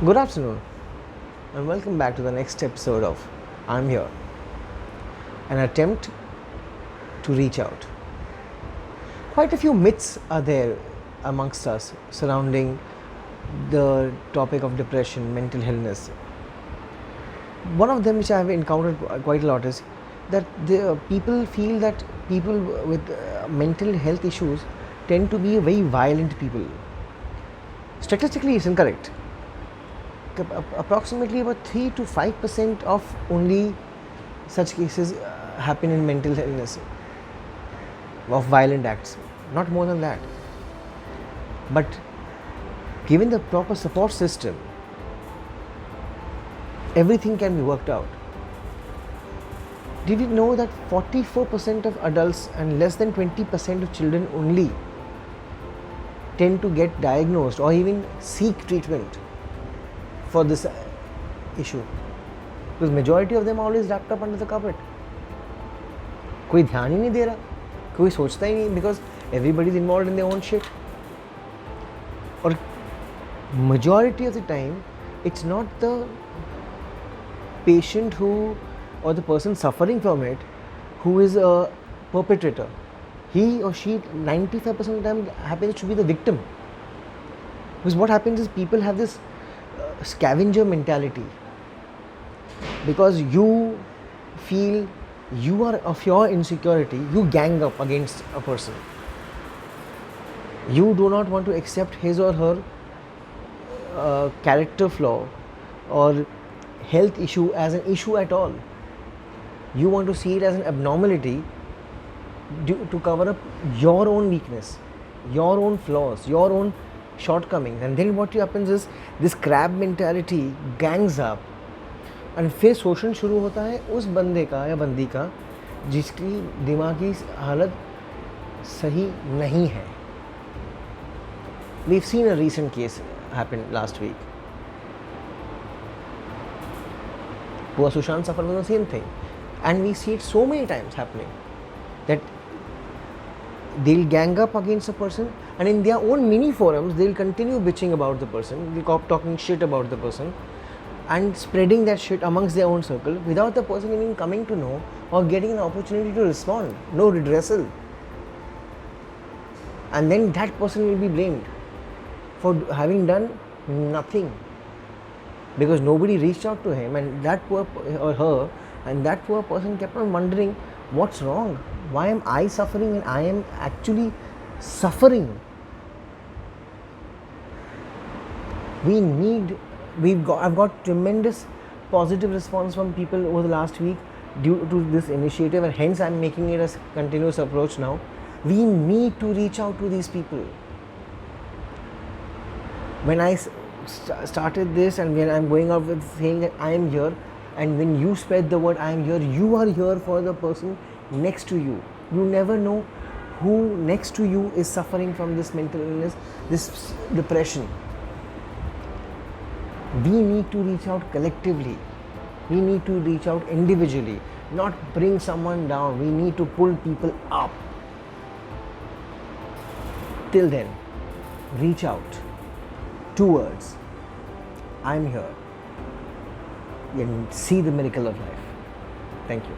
Good afternoon, and welcome back to the next episode of I'm Here, an attempt to reach out. Quite a few myths are there amongst us surrounding the topic of depression, mental illness. One of them, which I have encountered quite a lot, is that people feel that people with mental health issues tend to be very violent people. Statistically, it's incorrect. Approximately about 3 to 5% of only such cases happen in mental illness, of violent acts, not more than that. But given the proper support system, everything can be worked out. Did you know that 44% of adults and less than 20% of children only tend to get diagnosed or even seek treatment for this issue? Because majority of them are always wrapped up under the carpet. कोई ध्यान ही नहीं दे रहा, कोई सोचता ही नहीं, because everybody is involved in their own shit. और majority of the time, it's not the patient who or the person suffering from it who is a perpetrator. He or she 95% of the time happens to be the victim. Because what happens is people have this scavenger mentality. Because you feel you are of your insecurity, you gang up against a person. You do not want to accept his or her character flaw or health issue as an issue at all. You want to see it as an abnormality to cover up your own weakness, your own flaws, your own shortcomings. And then what happens is this crab mentality gangs up, and फिर शोषण शुरू होता है उस बंदे का या बंदी का जिसकी दिमागी हालत सही नहीं है. We've seen a recent case happen last week. Poor Sushant suffered from the same thing. And we see it so many times happening that they'll gang up against a person, and in their own mini forums they'll continue bitching about the person, they'll keep talking shit about the person and spreading that shit amongst their own circle without the person even coming to know or getting an opportunity to respond. No redressal. And then that person will be blamed for having done nothing, because nobody reached out to him, and that poor or her, and that poor person kept on wondering, what's wrong? Why am I suffering and I am actually suffering? I've got tremendous positive response from people over the last week due to this initiative, and hence I'm making it a continuous approach now. We need to reach out to these people. When I started this, and when I'm going out with saying that I am here, and when you spread the word I am here, you are here for the person next to you. You never know who next to you is suffering from this mental illness, this depression. We need to reach out collectively. We need to reach out individually, not bring someone down. We need to pull people up. Till then, reach out. 2 words. I'm here. And see the miracle of life. Thank you.